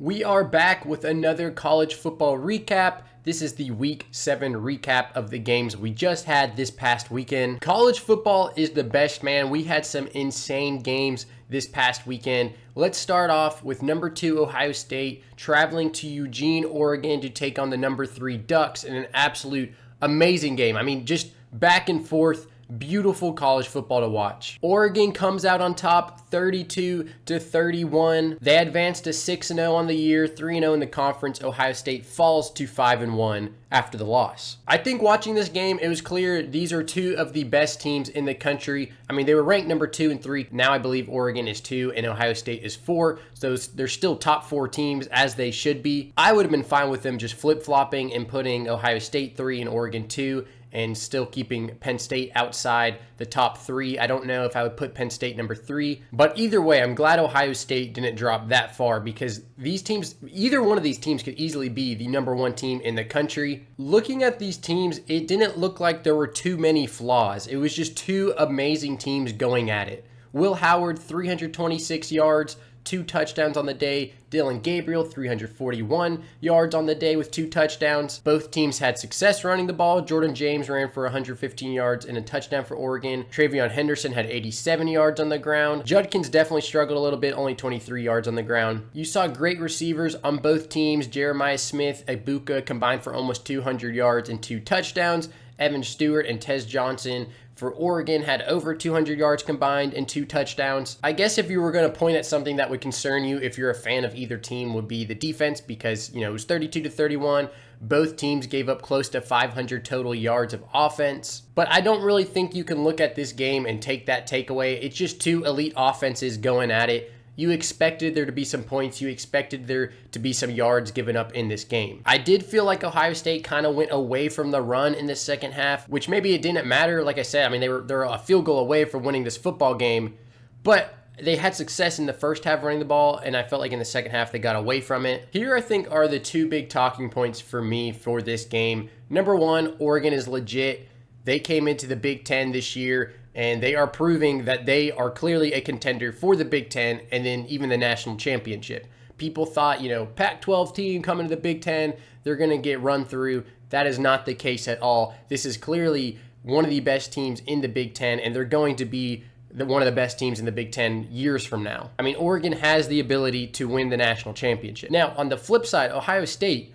We are back with another college football recap. This is the Week 7 recap of the games we just had this past weekend. College football is the best, man. We had some insane games this past weekend. Let's start off with number 2 Ohio State traveling to Eugene, Oregon to take on the number 3 Ducks in an absolute amazing game. I mean, just back and forth. Beautiful college football to watch. Oregon comes out on top 32-31. They advance to 6-0 on the year, 3-0 in the conference. Ohio State falls to 5-1 after the loss. I think watching this game, it was clear these are two of the best teams in the country. I mean, they were ranked number 2 and 3. Now I believe Oregon is 2 and Ohio State is 4. So they're still top 4 teams as they should be. I would have been fine with them just flip-flopping and putting Ohio State 3 and Oregon 2 and still keeping Penn State outside the top 3. I don't know if I would put Penn State number 3, but either way, I'm glad Ohio State didn't drop that far because these teams, either one of these teams could easily be the number 1 team in the country. Looking at these teams, it didn't look like there were too many flaws. It was just two amazing teams going at it. Will Howard, 326 yards, 2 touchdowns on the day. Dylan Gabriel, 341 yards on the day with 2 touchdowns. Both teams had success running the ball. Jordan James ran for 115 yards and a touchdown for Oregon. Travion Henderson had 87 yards on the ground. Judkins definitely struggled a little bit, only 23 yards on the ground. You saw great receivers on both teams. Jeremiah Smith, Ibuka combined for almost 200 yards and 2 touchdowns. Evan Stewart and Tez Johnson for Oregon had over 200 yards combined and 2 touchdowns. I guess if you were going to point at something that would concern you if you're a fan of either team would be the defense because, it was 32-31. Both teams gave up close to 500 total yards of offense. But I don't really think you can look at this game and take that takeaway. It's just two elite offenses going at it. You expected there to be some points. You expected there to be some yards given up in this game. I did feel like Ohio State kind of went away from the run in the second half, which maybe it didn't matter. Like I said, I mean, they're a field goal away from winning this football game, but they had success in the first half running the ball, and I felt like in the second half they got away from it. Here, I think, are the two big talking points for me for this game. Number 1, Oregon is legit. They came into the Big Ten this year, and they are proving that they are clearly a contender for the Big Ten and then even the national championship. People thought, Pac-12 team coming to the Big Ten, they're going to get run through. That is not the case at all. This is clearly one of the best teams in the Big Ten, and they're going to be one of the best teams in the Big Ten years from now. I mean, Oregon has the ability to win the national championship. Now, on the flip side, Ohio State,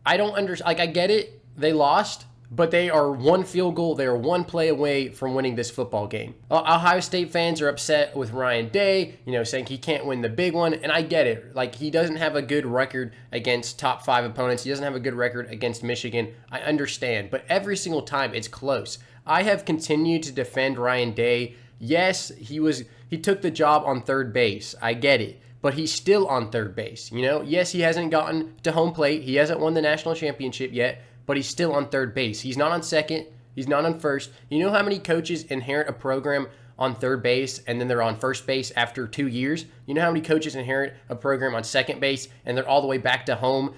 I don't understand. I get it. They lost. But they are 1 field goal, they are 1 play away from winning this football game. Ohio State fans are upset with Ryan Day, saying he can't win the big one, and I get it. Like, he doesn't have a good record against top 5 opponents. He doesn't have a good record against Michigan. I understand, but every single time it's close. I have continued to defend Ryan Day. Yes, he took the job on third base. I get it. But he's still on third base. Yes, he hasn't gotten to home plate. He hasn't won the national championship yet. But he's still on third base. He's not on second. He's not on first. You know how many coaches inherit a program on third base and then they're on first base after 2 years? You know how many coaches inherit a program on second base and they're all the way back to home,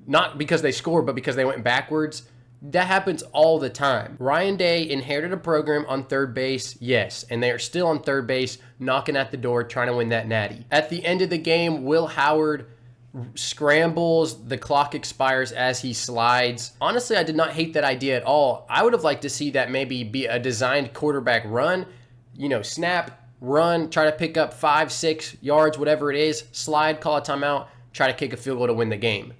not because they scored, but because they went backwards? That happens all the time. Ryan Day inherited a program on third base, yes, and they are still on third base, knocking at the door, trying to win that natty. At the end of the game, Will Howard scrambles, the clock expires as he slides. Honestly, I did not hate that idea at all. I would have liked to see that maybe be a designed quarterback run, snap, run, try to pick up 5, 6 yards, whatever it is, slide, call a timeout, try to kick a field goal to win the game.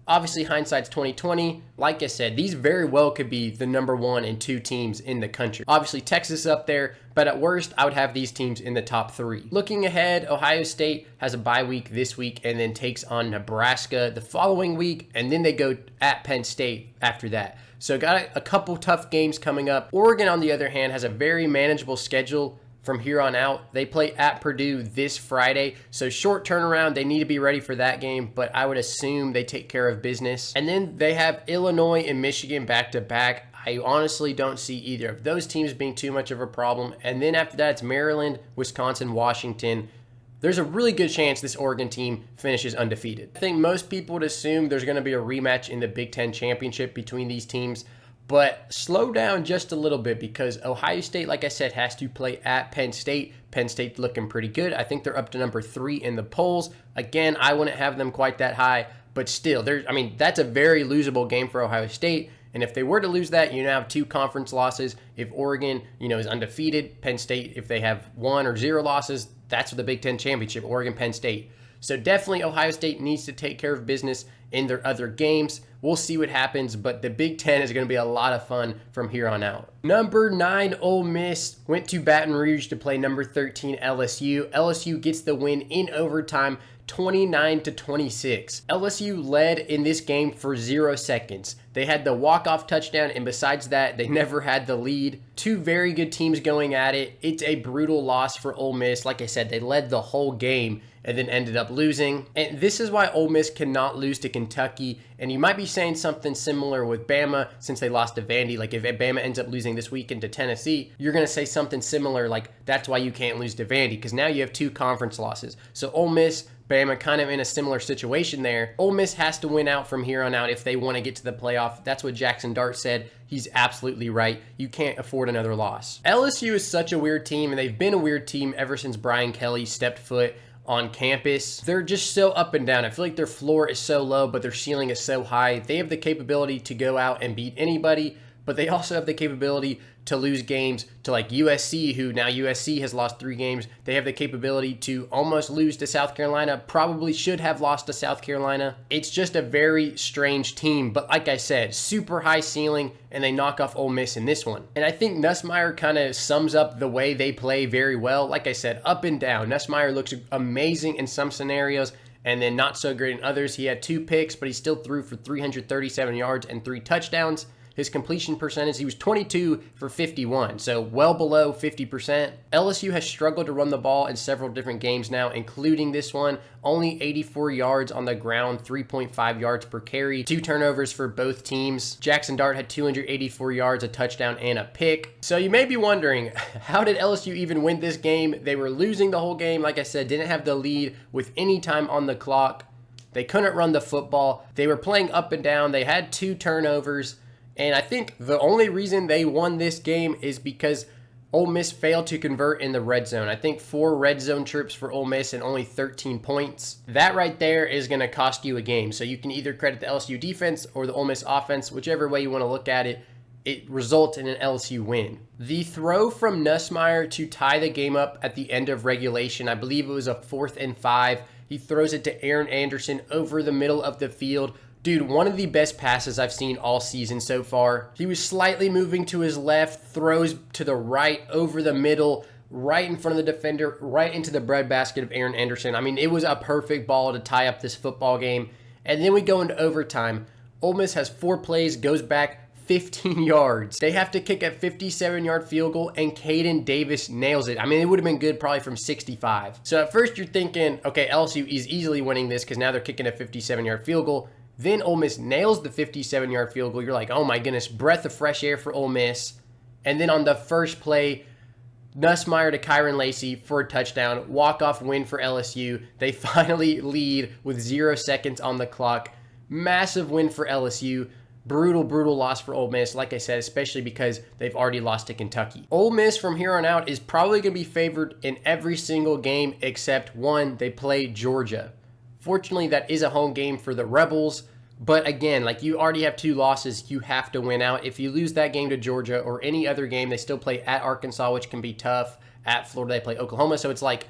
Obviously, hindsight's 2020. Like I said, these very well could be the number 1 and 2 teams in the country. Obviously, Texas is up there, but at worst, I would have these teams in the top 3. Looking ahead, Ohio State has a bye week this week and then takes on Nebraska the following week, and then they go at Penn State after that. So got a couple tough games coming up. Oregon, on the other hand, has a very manageable schedule from here on out. They play at Purdue this Friday, so short turnaround. They need to be ready for that game, but I would assume they take care of business. And then they have Illinois and Michigan back-to-back. I honestly don't see either of those teams being too much of a problem. And then after that, it's Maryland, Wisconsin, Washington. There's a really good chance this Oregon team finishes undefeated. I think most people would assume there's going to be a rematch in the Big Ten championship between these teams, But slow down just a little bit because Ohio State, like I said, has to play at Penn State. Penn State looking pretty good. I think they're up to number 3 in the polls. Again, I wouldn't have them quite that high, but still, that's a very losable game for Ohio State. And if they were to lose that, you now have 2 conference losses. If Oregon, is undefeated, Penn State, if they have 1 or 0 losses, that's for the Big Ten championship, Oregon, Penn State. So definitely Ohio State needs to take care of business in their other games. We'll see what happens, but the Big Ten is going to be a lot of fun from here on out. Number 9, Ole Miss went to Baton Rouge to play number 13, LSU. LSU gets the win in overtime, 29-26. LSU led in this game for 0 seconds. They had the walk-off touchdown, and besides that, they never had the lead. 2 very good teams going at it. It's a brutal loss for Ole Miss. Like I said, they led the whole game and then ended up losing. And this is why Ole Miss cannot lose to Kentucky. And you might be saying something similar with Bama since they lost to Vandy. Like if Bama ends up losing this weekend to Tennessee, you're going to say something similar like that's why you can't lose to Vandy because now you have 2 conference losses. So Ole Miss, Bama kind of in a similar situation there. Ole Miss has to win out from here on out if they want to get to the playoff. That's what Jackson Dart said. He's absolutely right. You can't afford another loss. LSU is such a weird team, and they've been a weird team ever since Brian Kelly stepped foot on campus. They're just so up and down. I feel like their floor is so low, but their ceiling is so high. They have the capability to go out and beat anybody, but they also have the capability to lose games to like USC, who now USC has lost 3 games. They have the capability to almost lose to South Carolina, probably should have lost to South Carolina. It's just a very strange team, but like I said, super high ceiling, and they knock off Ole Miss in this one. And I think Nussmeier kind of sums up the way they play very well. Like I said, up and down. Nussmeier looks amazing in some scenarios, and then not so great in others. He had 2 picks, but he still threw for 337 yards and 3 touchdowns. His completion percentage, he was 22 for 51, so well below 50%. LSU has struggled to run the ball in several different games now, including this one. Only 84 yards on the ground, 3.5 yards per carry, 2 turnovers for both teams. Jackson Dart had 284 yards, a touchdown, and a pick. So you may be wondering, how did LSU even win this game? They were losing the whole game, like I said, didn't have the lead with any time on the clock. They couldn't run the football. They were playing up and down. They had 2 turnovers. And I think the only reason they won this game is because Ole Miss failed to convert in the red zone. I think 4 red zone trips for Ole Miss and only 13 points. That right there is going to cost you a game. So you can either credit the LSU defense or the Ole Miss offense, whichever way you want to look at it. It results in an LSU win. The throw from Nussmeier to tie the game up at the end of regulation, I believe it was a 4th and 5. He throws it to Aaron Anderson over the middle of the field. Dude, one of the best passes I've seen all season so far. He was slightly moving to his left, throws to the right, over the middle, right in front of the defender, right into the breadbasket of Aaron Anderson. I mean, it was a perfect ball to tie up this football game. And then we go into overtime. Ole Miss has 4 plays, goes back 15 yards. They have to kick a 57-yard field goal, and Caden Davis nails it. I mean, it would have been good probably from 65. So at first you're thinking, okay, LSU is easily winning this because now they're kicking a 57-yard field goal. Then Ole Miss nails the 57-yard field goal. You're like, oh my goodness, breath of fresh air for Ole Miss. And then on the first play, Nussmeier to Kyron Lacey for a touchdown. Walk-off win for LSU. They finally lead with 0 seconds on the clock. Massive win for LSU. Brutal, brutal loss for Ole Miss, like I said, especially because they've already lost to Kentucky. Ole Miss from here on out is probably going to be favored in every single game except one. They play Georgia. Fortunately, that is a home game for the Rebels. But again, like you already have 2 losses, you have to win out. If you lose that game to Georgia or any other game, they still play at Arkansas, which can be tough. At Florida, they play Oklahoma. So it's like,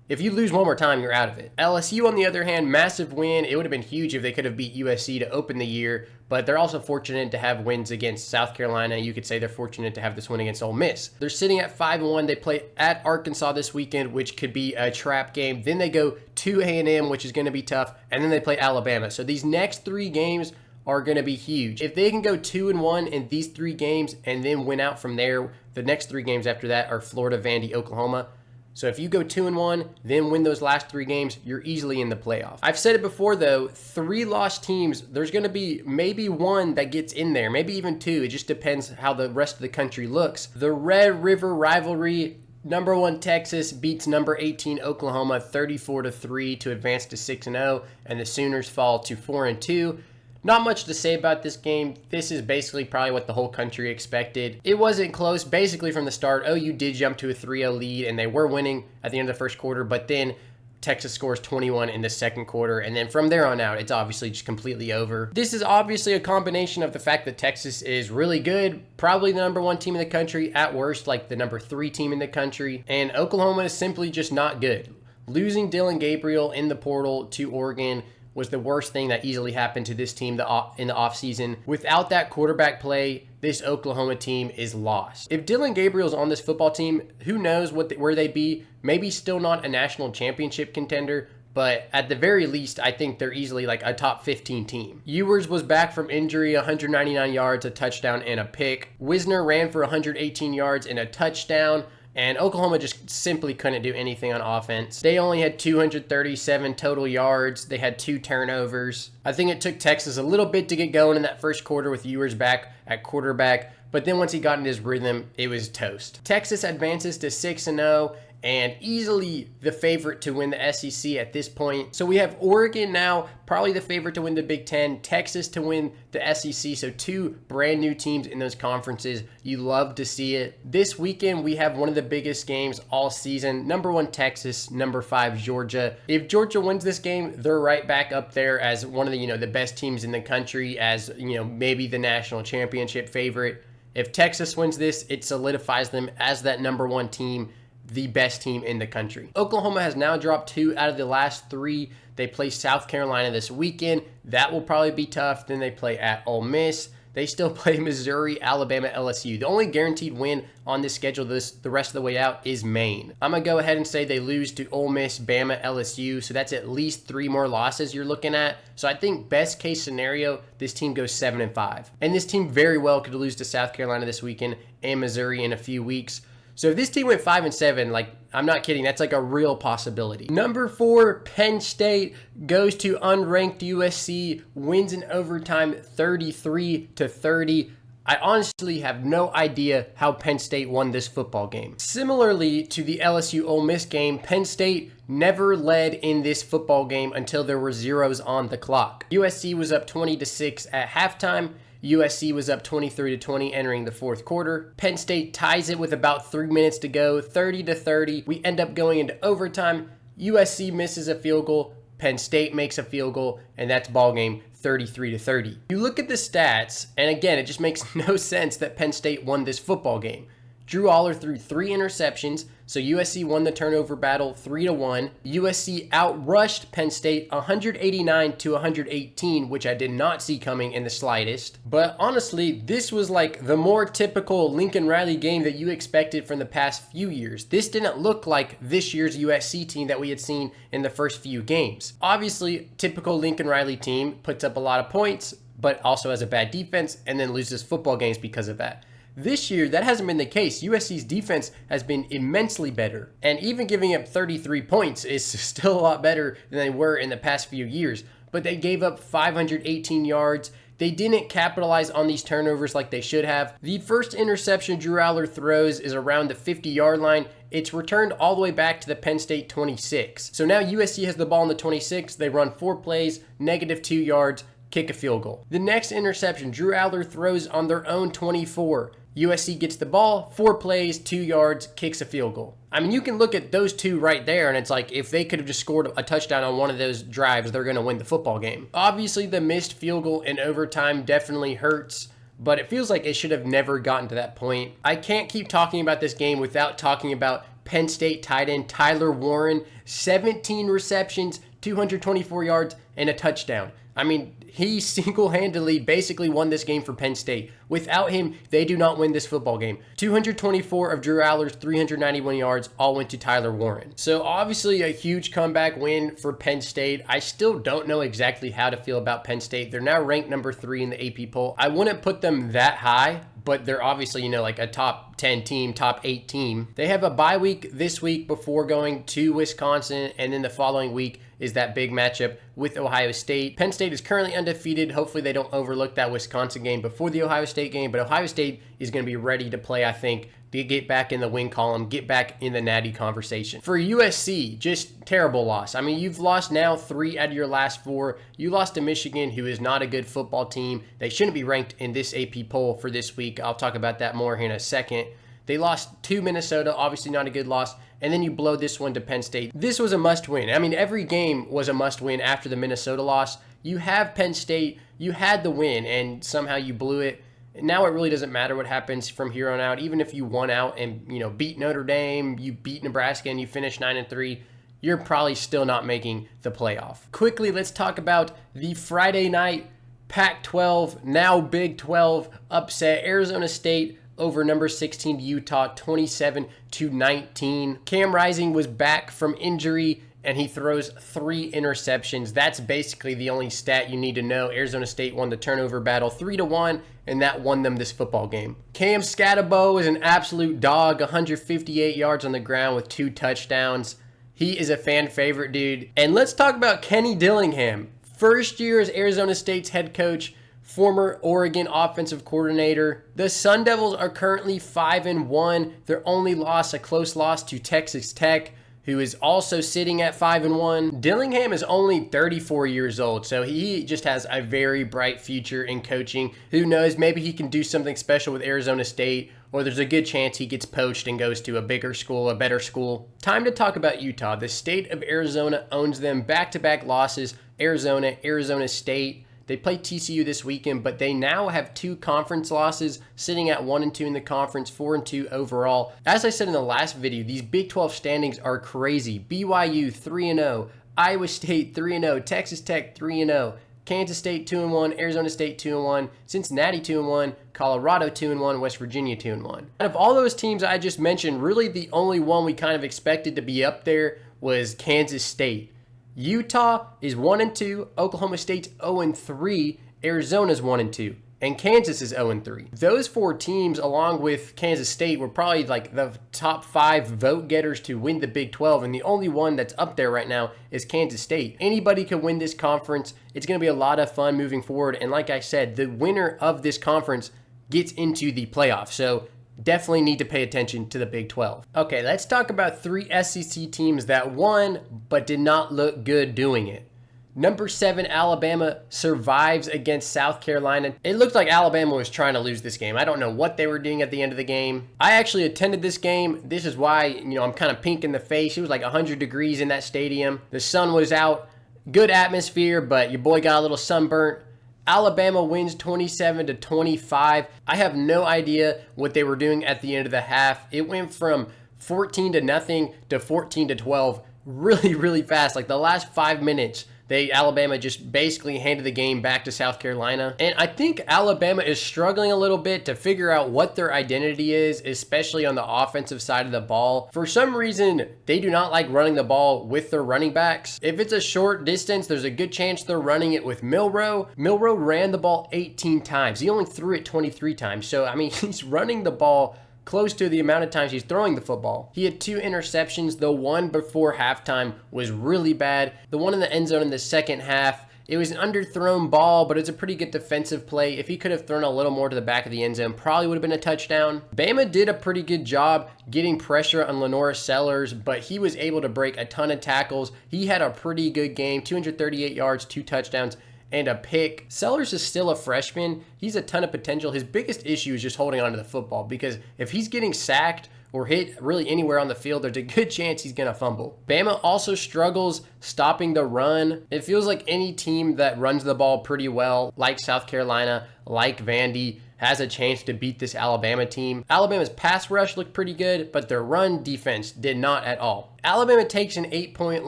if you lose one more time, you're out of it. LSU, on the other hand, massive win. It would have been huge if they could have beat USC to open the year, but they're also fortunate to have wins against South Carolina. You could say they're fortunate to have this win against Ole Miss. They're sitting at 5-1. They play at Arkansas this weekend, which could be a trap game. Then they go to A&M, which is going to be tough, and then they play Alabama. So these next 3 games are going to be huge. If they can go 2-1 in these 3 games and then win out from there, the next 3 games after that are Florida, Vandy, Oklahoma. So if you go 2-1, then win those last 3 games, you're easily in the playoff. I've said it before though, 3 lost teams, there's going to be maybe 1 that gets in there, maybe even 2. It just depends how the rest of the country looks. The Red River rivalry, number 1 Texas beats number 18 Oklahoma 34-3 to advance to 6-0, and the Sooners fall to 4-2. Not much to say about this game. This is basically probably what the whole country expected. It wasn't close basically from the start. OU did jump to a 3-0 lead, and they were winning at the end of the first quarter, but then Texas scores 21 in the second quarter, and then from there on out, it's obviously just completely over. This is obviously a combination of the fact that Texas is really good, probably the number 1 team in the country, at worst like the number 3 team in the country, and Oklahoma is simply just not good. Losing Dillon Gabriel in the portal to Oregon was the worst thing that easily happened to this team in the offseason. Without that quarterback play, this Oklahoma team is lost. If Dillon Gabriel's on this football team, who knows where they'd be? Maybe still not a national championship contender, but at the very least, I think they're easily like a top 15 team. Ewers was back from injury, 199 yards, a touchdown, and a pick. Wisner ran for 118 yards and a touchdown. And Oklahoma just simply couldn't do anything on offense. They only had 237 total yards. They had 2 turnovers. I think it took Texas a little bit to get going in that first quarter with Ewers back at quarterback. But then once he got in his rhythm, it was toast. Texas advances to 6-0 and easily the favorite to win the SEC at this point. So we have Oregon now, probably the favorite to win the Big Ten, Texas to win the SEC, so 2 brand new teams in those conferences. You love to see it. This weekend, we have one of the biggest games all season. Number 1, Texas, number 5, Georgia. If Georgia wins this game, they're right back up there as one of the, the best teams in the country, as, maybe the national championship favorite. If Texas wins this, it solidifies them as that number 1 team, the best team in the country. Oklahoma has now dropped 2 out of the last 3. They play South Carolina this weekend. That will probably be tough. Then they play at Ole Miss. They still play Missouri, Alabama, LSU. The only guaranteed win on this schedule the rest of the way out is Maine. I'm going to go ahead and say they lose to Ole Miss, Bama, LSU. So that's at least 3 more losses you're looking at. So I think best case scenario, this team goes 7-5. And this team very well could lose to South Carolina this weekend and Missouri in a few weeks. So if this team went 5-7, I'm not kidding, that's a real possibility. Number 4, Penn State goes to unranked USC, wins in overtime 33-30. I honestly have no idea how Penn State won this football game. Similarly to the LSU Ole Miss game, Penn State never led in this football game until there were zeros on the clock. USC was up 20-6 at halftime. USC was up 23-20 entering the fourth quarter. Penn State ties it with about 3 minutes to go, 30-30. We end up going into overtime. USC misses a field goal. Penn State makes a field goal, and that's ball game 33-30. You look at the stats, and again, it just makes no sense that Penn State won this football game. Drew Aller threw 3 interceptions, so USC won the turnover battle 3-1. USC outrushed Penn State 189-118, which I did not see coming in the slightest. But honestly, this was like the more typical Lincoln Riley game that you expected from the past few years. This didn't look like this year's USC team that we had seen in the first few games. Obviously, typical Lincoln Riley team puts up a lot of points, but also has a bad defense and then loses football games because of that. This year, that hasn't been the case. USC's defense has been immensely better. And even giving up 33 points is still a lot better than they were in the past few years. But they gave up 518 yards. They didn't capitalize on these turnovers like they should have. The first interception Drew Aller throws is around the 50-yard line. It's returned all the way back to the Penn State 26. So now USC has the ball on the 26. They run 4 plays, -2 yards, kick a field goal. The next interception Drew Aller throws on their own 24. USC gets the ball, 4 plays, 2 yards, kicks a field goal. I mean, you can look at those 2 right there, and it's like if they could have just scored a touchdown on one of those drives, they're going to win the football game. Obviously, the missed field goal in overtime definitely hurts, but it feels like it should have never gotten to that point. I can't keep talking about this game without talking about Penn State tight end Tyler Warren, 17 receptions, 224 yards, and a touchdown. I mean, he single-handedly basically won this game for Penn State. Without him, they do not win this football game. 224 of Drew Aller's 391 yards all went to Tyler Warren. So obviously a huge comeback win for Penn State. I still don't know exactly how to feel about Penn State. They're now ranked number 3 in the AP poll. I wouldn't put them that high, but they're obviously, like a top 10 team, top 8 team. They have a bye week this week before going to Wisconsin, and then the following week is that big matchup with Ohio State. Penn State is currently undefeated. Hopefully they don't overlook that Wisconsin game before the Ohio State game, but Ohio State is going to be ready to play, I think, to get back in the win column, get back in the natty conversation. For USC, just terrible loss. I mean, you've lost now 3 out of your last 4. You lost to Michigan, who is not a good football team. They shouldn't be ranked in this AP poll for this week. I'll talk about that more here in a second. They lost to Minnesota, obviously not a good loss. And then you blow this one to Penn State. This was a must win. I mean, every game was a must win after the Minnesota loss. You have Penn State, you had the win, and somehow you blew it. Now it really doesn't matter what happens from here on out. Even if you won out and, beat Notre Dame, you beat Nebraska, and you finish 9-3, you're probably still not making the playoff. Quickly, let's talk about the Friday night Pac-12, now Big 12 upset. Arizona State over number 16 Utah, 27-19. Cam Rising was back from injury, and he throws 3 interceptions. That's basically the only stat you need to know. Arizona State won the turnover battle 3-1, and that won them this football game. Cam Scatabo is an absolute dog, 158 yards on the ground with 2 touchdowns. He is a fan favorite, dude. And let's talk about Kenny Dillingham. First year as Arizona State's head coach, former Oregon offensive coordinator. The Sun Devils are currently 5-1. Their only loss, a close loss to Texas Tech, who is also sitting at 5-1. Dillingham is only 34 years old, so he just has a very bright future in coaching. Who knows, maybe he can do something special with Arizona State, or there's a good chance he gets poached and goes to a bigger school, a better school. Time to talk about Utah. The state of Arizona owns them. Back-to-back losses, Arizona, Arizona State. They play TCU this weekend, but they now have 2 conference losses, sitting at 1-2 in the conference, 4-2 overall. As I said in the last video, these Big 12 standings are crazy. BYU 3-0, Iowa State 3-0, Texas Tech 3-0, Kansas State 2-1, Arizona State 2-1, Cincinnati 2-1, Colorado 2-1, West Virginia 2-1. Out of all those teams I just mentioned, really the only one we kind of expected to be up there was Kansas State. Utah is 1-2, Oklahoma State's 0-3, Arizona's 1-2, and Kansas is 0-3. Those 4 teams, along with Kansas State, were probably like the top 5 vote getters to win the Big 12, and the only one that's up there right now is Kansas State. Anybody can win this conference. It's going to be a lot of fun moving forward, and like I said, the winner of this conference gets into the playoffs. So definitely need to pay attention to the Big 12. Okay, let's talk about 3 SEC teams that won but did not look good doing it. Number 7, Alabama survives against South Carolina. It looked like Alabama was trying to lose this game. I don't know what they were doing at the end of the game. I actually attended this game. This is why, I'm kind of pink in the face. It was like 100 degrees in that stadium. The sun was out. Good atmosphere, but your boy got a little sunburnt. Alabama wins 27-25. I have no idea what they were doing at the end of the half. It went from 14-0 to 14-12 really, really fast. Like the last 5 minutes, Alabama just basically handed the game back to South Carolina. And I think Alabama is struggling a little bit to figure out what their identity is, especially on the offensive side of the ball. For some reason, they do not like running the ball with their running backs. If it's a short distance, there's a good chance they're running it with Milroe. Milroe ran the ball 18 times. He only threw it 23 times. So, I mean, he's running the ball close to the amount of times he's throwing the football. He had 2 interceptions. The one before halftime was really bad. The one in the end zone in the second half, it was an underthrown ball, but it's a pretty good defensive play. If he could have thrown a little more to the back of the end zone, probably would have been a touchdown. Bama did a pretty good job getting pressure on Lenore Sellers, but he was able to break a ton of tackles. He had a pretty good game, 238 yards, 2 touchdowns, and a pick. Sellers is still a freshman. He's a ton of potential. His biggest issue is just holding on to the football, because if he's getting sacked or hit really anywhere on the field, there's a good chance he's going to fumble. Bama also struggles stopping the run. It feels like any team that runs the ball pretty well, like South Carolina, like Vandy, has a chance to beat this Alabama team. Alabama's pass rush looked pretty good, but their run defense did not at all. Alabama takes an 8-point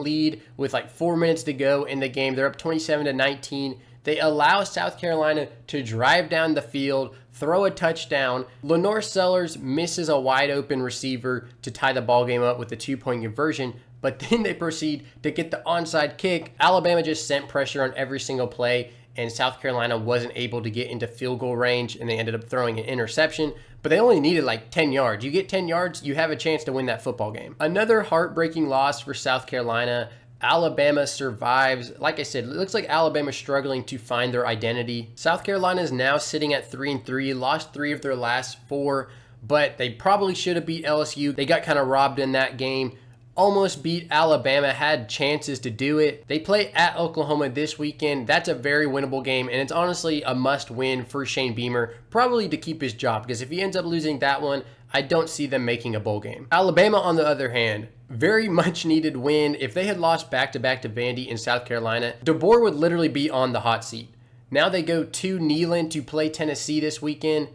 lead with like 4 minutes to go in the game. They're up 27-19. They allow South Carolina to drive down the field, throw a touchdown. Lenore Sellers misses a wide open receiver to tie the ball game up with a 2-point conversion, but then they proceed to get the onside kick. Alabama just sent pressure on every single play, and South Carolina wasn't able to get into field goal range, and they ended up throwing an interception, but they only needed like 10 yards. You get 10 yards, you have a chance to win that football game. Another heartbreaking loss for South Carolina. Alabama survives. Like I said, it looks like Alabama's struggling to find their identity. South Carolina is now sitting at 3-3, lost 3 of their last 4, but they probably should have beat LSU. They got kind of robbed in that game. Almost beat Alabama, had chances to do it. They play at Oklahoma this weekend. That's a very winnable game, and it's honestly a must-win for Shane Beamer, probably to keep his job, because if he ends up losing that one, I don't see them making a bowl game. Alabama, on the other hand, very much needed win. If they had lost back-to-back to Vandy in South Carolina, DeBoer would literally be on the hot seat. Now they go to Neyland to play Tennessee this weekend.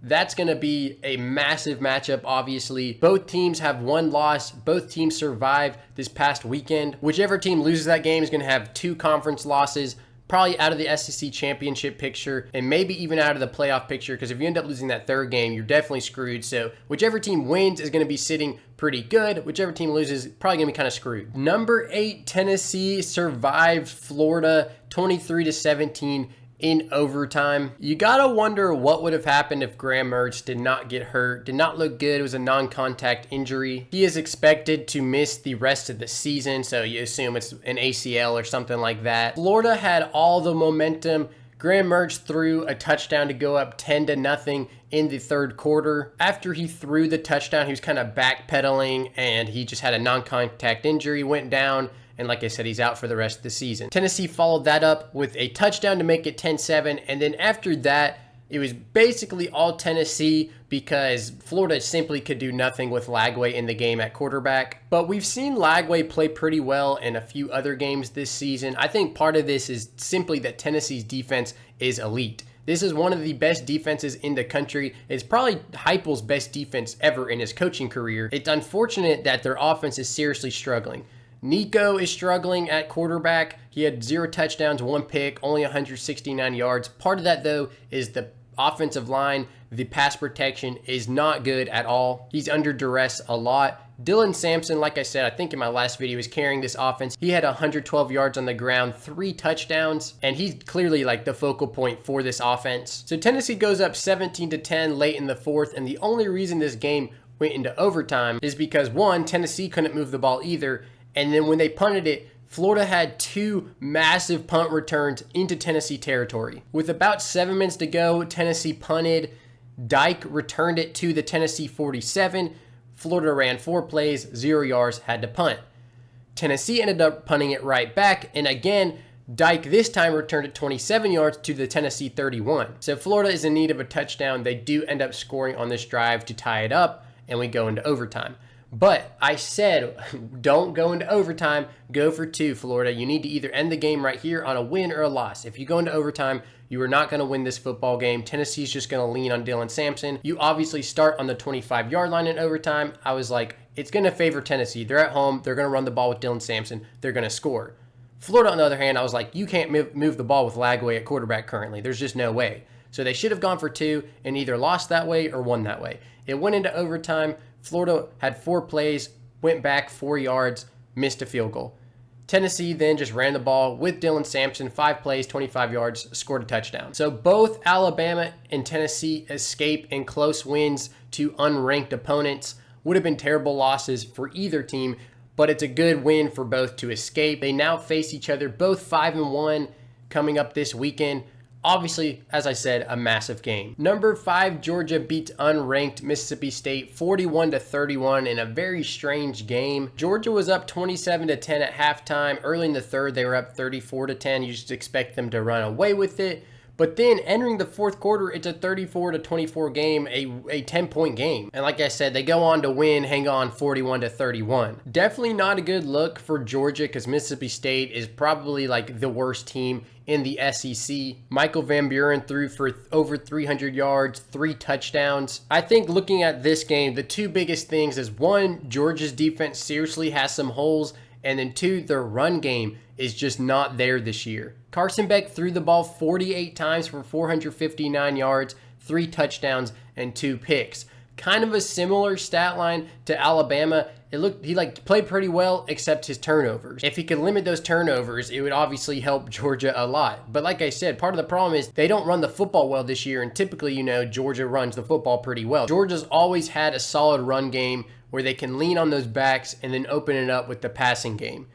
That's going to be a massive matchup, obviously. Both teams have one loss. Both teams survived this past weekend. Whichever team loses that game is going to have 2 conference losses, probably out of the SEC championship picture, and maybe even out of the playoff picture, because if you end up losing that 3rd game, you're definitely screwed. So whichever team wins is going to be sitting pretty good. Whichever team loses, probably going to be kind of screwed. Number 8, Tennessee survived Florida 23-17 in overtime. You gotta wonder what would have happened if Graham Mertz did not get hurt, did not look good. It was a non-contact injury. He is expected to miss the rest of the season, so you assume it's an ACL or something like that. Florida had all the momentum. Graham Mertz threw a touchdown to go up 10-0 in the 3rd quarter. After he threw the touchdown, he was kind of backpedaling, and he just had a non-contact injury, went down, and like I said, he's out for the rest of the season. Tennessee followed that up with a touchdown to make it 10-7, and then after that, it was basically all Tennessee because Florida simply could do nothing with Lagway in the game at quarterback. But we've seen Lagway play pretty well in a few other games this season. I think part of this is simply that Tennessee's defense is elite. This is one of the best defenses in the country. It's probably Heupel's best defense ever in his coaching career. It's unfortunate that their offense is seriously struggling. Nico is struggling at quarterback. He had 0 touchdowns, 1 pick, only 169 yards. Part of that, though, is the offensive line. The pass protection is not good at all. He's under duress a lot. Dylan Sampson, like I said, I think in my last video, was carrying this offense. He had 112 yards on the ground, 3 touchdowns, and he's clearly like the focal point for this offense. So Tennessee goes up 17-10 late in the 4th, and the only reason this game went into overtime is because, 1, Tennessee couldn't move the ball either, and then when they punted it, Florida had 2 massive punt returns into Tennessee territory. With about 7 minutes to go, Tennessee punted. Dyke returned it to the Tennessee 47. Florida ran 4 plays, 0 yards, had to punt. Tennessee ended up punting it right back, and again, Dyke this time returned it 27 yards to the Tennessee 31. So Florida is in need of a touchdown. They do end up scoring on this drive to tie it up, and we go into overtime. But I said, don't go into overtime, go for 2, Florida. You need to either end the game right here on a win or a loss. If you go into overtime, you are not going to win this football game. Tennessee's just going to lean on Dylan Sampson. You obviously start on the 25-yard line in overtime. I was like, it's going to favor Tennessee. They're at home. They're going to run the ball with Dylan Sampson. They're going to score. Florida, on the other hand, I was like, you can't move the ball with Lagway at quarterback currently. There's just no way. So they should have gone for 2 and either lost that way or won that way. It went into overtime. Florida had 4 plays, went back 4 yards, missed a field goal. Tennessee then just ran the ball with Dylan Sampson, 5 plays, 25 yards, scored a touchdown. So both Alabama and Tennessee escape in close wins to unranked opponents. Would have been terrible losses for either team, but it's a good win for both to escape. They now face each other, both 5-1 coming up this weekend. Obviously, as I said, a massive game. Number 5, Georgia beats unranked Mississippi State 41-31 in a very strange game. Georgia was up 27-10 at halftime. Early in the 3rd, they were up 34-10. You just expect them to run away with it. But then entering the 4th quarter, it's a 34-24 game, a 10-point game. And like I said, they go on to win, hang on 41-31. Definitely not a good look for Georgia because Mississippi State is probably like the worst team in the SEC. Michael Van Buren threw for over 300 yards, 3 touchdowns. I think looking at this game, the 2 biggest things is 1, Georgia's defense seriously has some holes, and then 2, their run game is just not there this year. Carson Beck threw the ball 48 times for 459 yards, 3 touchdowns, and 2 picks. Kind of a similar stat line to Alabama. He played pretty well except his turnovers. If he could limit those turnovers, it would obviously help Georgia a lot. But like I said, part of the problem is they don't run the football well this year, and typically, Georgia runs the football pretty well. Georgia's always had a solid run game where they can lean on those backs and then open it up with the passing game.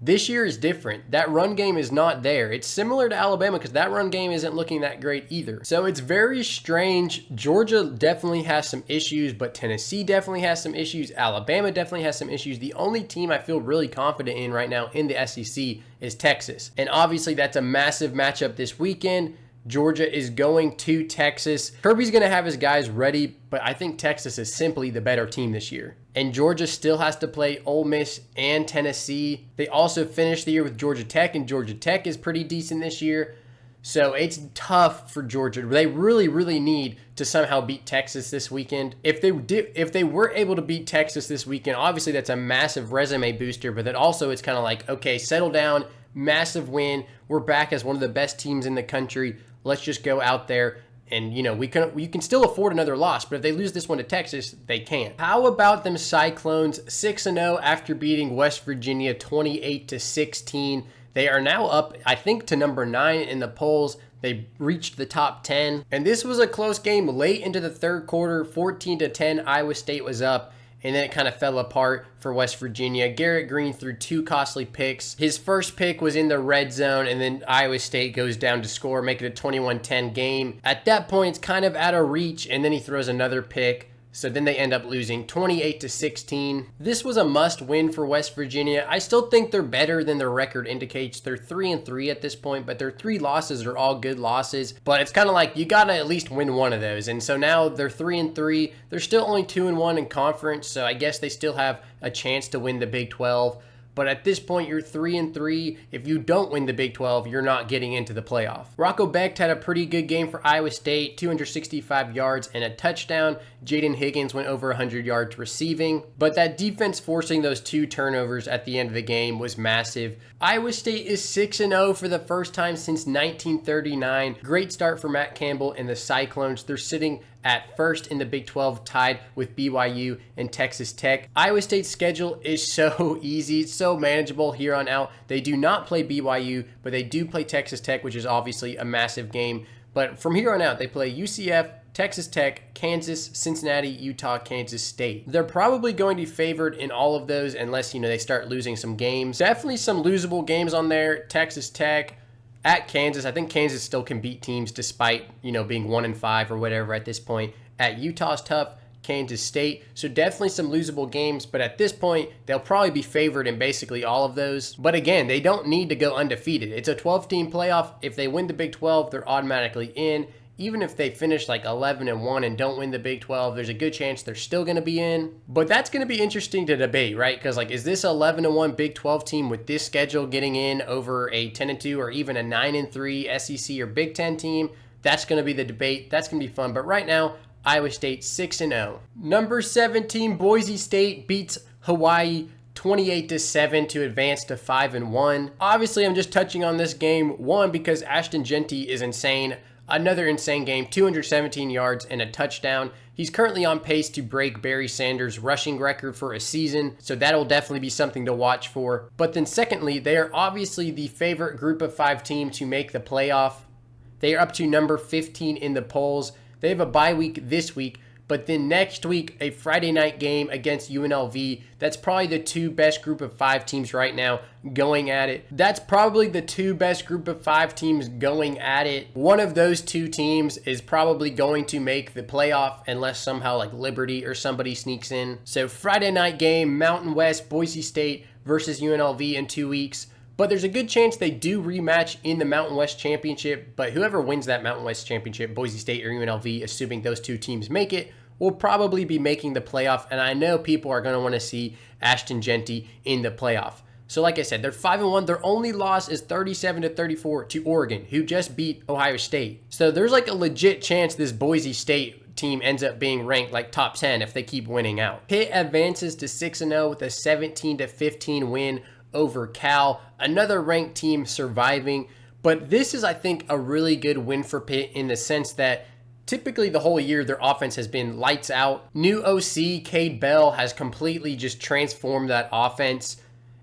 This year is different. That run game is not there. It's similar to Alabama because that run game isn't looking that great either. So it's very strange. Georgia definitely has some issues, but Tennessee definitely has some issues. Alabama definitely has some issues. The only team I feel really confident in right now in the SEC is Texas. And obviously that's a massive matchup this weekend. Georgia is going to Texas. Kirby's going to have his guys ready, but I think Texas is simply the better team this year. And Georgia still has to play Ole Miss and Tennessee. They also finished the year with Georgia Tech, and Georgia Tech is pretty decent this year. So it's tough for Georgia. They really, really need to somehow beat Texas this weekend. If they were able to beat Texas this weekend, obviously that's a massive resume booster, but then also it's kind of like, okay, settle down, massive win. We're back as one of the best teams in the country. Let's just go out there and, you can still afford another loss, but if they lose this one to Texas, they can't. How about them Cyclones 6-0 after beating West Virginia 28-16? They are now up, I think, to number 9 in the polls. They reached the top 10. And this was a close game late into the third quarter. 14-10, Iowa State was up. And then it kind of fell apart for West Virginia. Garrett Green threw 2 costly picks. His first pick was in the red zone, and then Iowa State goes down to score, make it a 21-10 game. At that point, it's kind of out of reach, and then he throws another pick. So then they end up losing 28-16. This was a must win for West Virginia. I still think they're better than their record indicates. They're 3-3 at this point, but their 3 losses are all good losses. But it's kind of like you got to at least win one of those. And so now they're 3-3. They're still only 2-1 in conference. So I guess they still have a chance to win the Big 12. But at this point, you're 3-3. If you don't win the Big 12, you're not getting into the playoff. Rocco Becht had a pretty good game for Iowa State, 265 yards and a touchdown. Jaden Higgins went over 100 yards receiving. But that defense forcing those 2 turnovers at the end of the game was massive. Iowa State is 6-0 for the first time since 1939. Great start for Matt Campbell and the Cyclones. They're sitting at first in the Big 12, tied with BYU and Texas Tech. Iowa State's schedule is so easy, it's so manageable here on out. They do not play BYU, but they do play Texas Tech, which is obviously a massive game. But from here on out, they play UCF, Texas Tech, Kansas, Cincinnati, Utah, Kansas State. They're probably going to be favored in all of those unless, they start losing some games. Definitely some losable games on there. Texas Tech, at Kansas. I think Kansas still can beat teams despite, being 1-5 or whatever at this point. At Utah's tough, Kansas State. So definitely some losable games, but at this point, they'll probably be favored in basically all of those. But again, they don't need to go undefeated. It's a 12-team playoff. If they win the Big 12, they're automatically in. Even if they finish like 11-1 and don't win the Big 12, there's a good chance they're still going to be in. But that's going to be interesting to debate, right? Because is this 11-1 Big 12 team with this schedule getting in over a 10-2 or even a 9-3 SEC or Big 10 team? That's going to be the debate. That's going to be fun. But right now, Iowa State 6-0. Number 17, Boise State beats Hawaii 28-7 to advance to 5-1. Obviously, I'm just touching on this game, one, because Ashton Jeanty is insane. Another insane game, 217 yards and a touchdown. He's currently on pace to break Barry Sanders' rushing record for a season, so that'll definitely be something to watch for. But then secondly, they are obviously the favorite group of 5 team to make the playoff. They are up to number 15 in the polls. They have a bye week this week, but then next week, a Friday night game against UNLV. That's probably the 2 best group of 5 teams right now going at it. That's probably the 2 best group of 5 teams going at it. One of those 2 teams is probably going to make the playoff unless somehow like Liberty or somebody sneaks in. So Friday night game, Mountain West, Boise State versus UNLV in 2 weeks. But there's a good chance they do rematch in the Mountain West Championship. But whoever wins that Mountain West Championship, Boise State or UNLV, assuming those 2 teams make it, will probably be making the playoff. And I know people are going to want to see Ashton Jeanty in the playoff. So like I said, they're 5-1. Their only loss is 37-34 to Oregon, who just beat Ohio State. So there's like a legit chance this Boise State team ends up being ranked like top 10 if they keep winning out. Pitt advances to 6-0 with a 17-15 win over Cal, another ranked team surviving. But this is, I think, a really good win for Pitt in the sense that typically the whole year their offense has been lights out. New OC, Cade Bell, has completely just transformed that offense.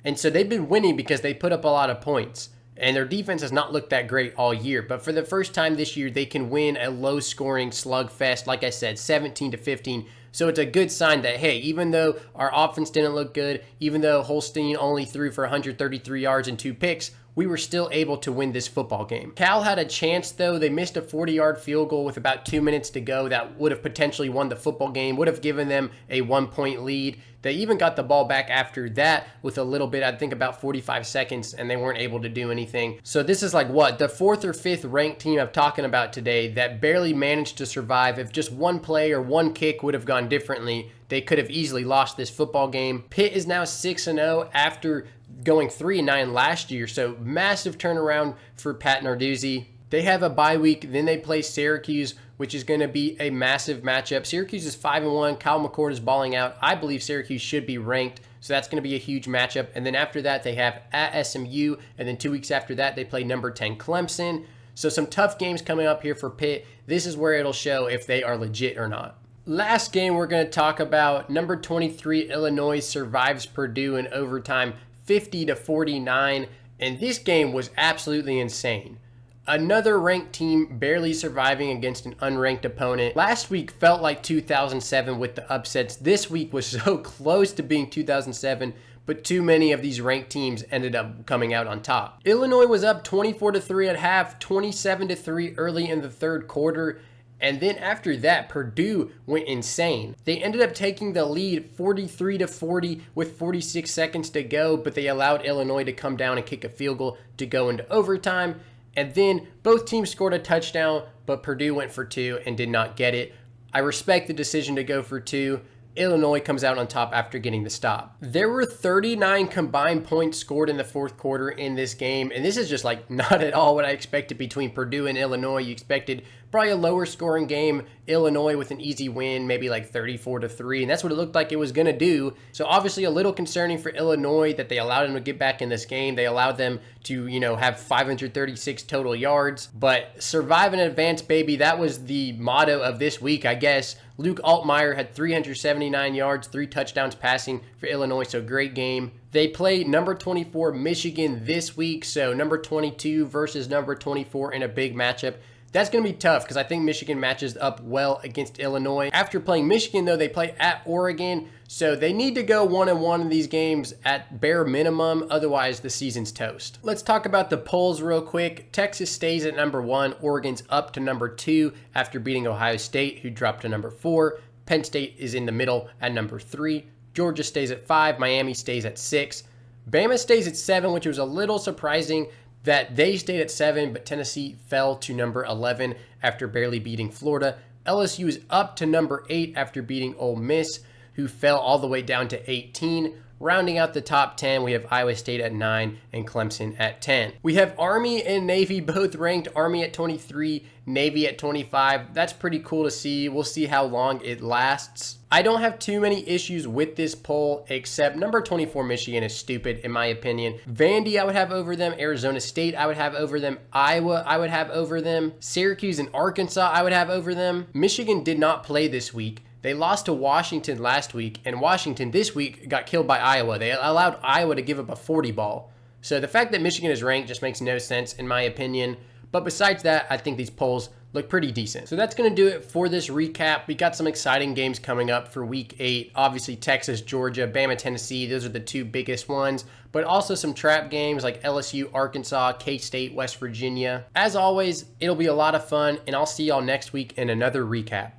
And so they've been winning because they put up a lot of points. And their defense has not looked that great all year. But for the first time this year, they can win a low-scoring slugfest. Like I said, 17-15 So it's a good sign that, hey, even though our offense didn't look good, even though Holstein only threw for 133 yards and 2 picks, we were still able to win this football game. Cal had a chance, though. They missed a 40-yard field goal with about 2 minutes to go that would have potentially won the football game, would have given them a 1-point lead. They even got the ball back after that with a little bit, I think about 45 seconds, and they weren't able to do anything. So this is like what? The 4th or 5th ranked team I'm talking about today that barely managed to survive. If just one play or one kick would have gone differently, they could have easily lost this football game. Pitt is now 6-0 after going 3-9 last year, so massive turnaround for Pat Narduzzi. They have a bye week, then they play Syracuse, which is going to be a massive matchup. Syracuse is 5-1. Kyle McCord is balling out. I believe Syracuse should be ranked, so that's going to be a huge matchup. And then after that, they have at SMU, and then 2 weeks after that, they play number 10 Clemson. So some tough games coming up here for Pitt. This is where it'll show if they are legit or not. Last game we're going to talk about, number 23 Illinois survives Purdue in overtime 50-49, and this game was absolutely insane. Another ranked team barely surviving against an unranked opponent. Last week felt like 2007 with the upsets. This week was so close to being 2007, but too many of these ranked teams ended up coming out on top. Illinois was up 24-3 at half, 27-3 early in the third quarter. And then after that, Purdue went insane. They ended up taking the lead 43-40 with 46 seconds to go, but they allowed Illinois to come down and kick a field goal to go into overtime. And then both teams scored a touchdown, but Purdue went for 2 and did not get it. I respect the decision to go for 2. Illinois comes out on top after getting the stop. There were 39 combined points scored in the fourth quarter in this game, and this is just like not at all what I expected between Purdue and Illinois. You expected probably a lower scoring game, Illinois with an easy win, maybe like 34-3, and that's what it looked like it was going to do. So obviously a little concerning for Illinois that they allowed them to get back in this game. They allowed them to, have 536 total yards, but survive and advance, baby. That was the motto of this week, I guess. Luke Altmaier had 379 yards, 3 touchdowns passing for Illinois, so great game. They play number 24 Michigan this week, so number 22 versus number 24 in a big matchup. That's going to be tough because I think Michigan matches up well against Illinois. After playing Michigan, though, they play at Oregon, so they need to go 1-1 in these games at bare minimum. Otherwise, the season's toast. Let's talk about the polls real quick. Texas stays at number 1. Oregon's up to number 2 after beating Ohio State, who dropped to number 4. Penn State is in the middle at number 3. Georgia stays at 5. Miami stays at 6. Bama stays at 7, which was a little surprising that they stayed at 7, but Tennessee fell to number 11 after barely beating Florida. LSU is up to number 8 after beating Ole Miss, who fell all the way down to 18. Rounding out the top 10, we have Iowa State at 9 and Clemson at 10. We have Army and Navy both ranked, Army at 23, Navy at 25. That's pretty cool to see. We'll see how long it lasts. I don't have too many issues with this poll, except number 24 Michigan is stupid in my opinion. Vandy I would have over them. Arizona State I would have over them. Iowa I would have over them. Syracuse and Arkansas I would have over them. Michigan did not play this week. They lost to Washington last week, and Washington this week got killed by Iowa. They allowed Iowa to give up a 40 ball. So the fact that Michigan is ranked just makes no sense in my opinion. But besides that, I think these polls look pretty decent. So that's going to do it for this recap. We got some exciting games coming up for week 8. Obviously, Texas, Georgia, Bama, Tennessee. Those are the 2 biggest ones. But also some trap games like LSU, Arkansas, K-State, West Virginia. As always, it'll be a lot of fun, and I'll see y'all next week in another recap.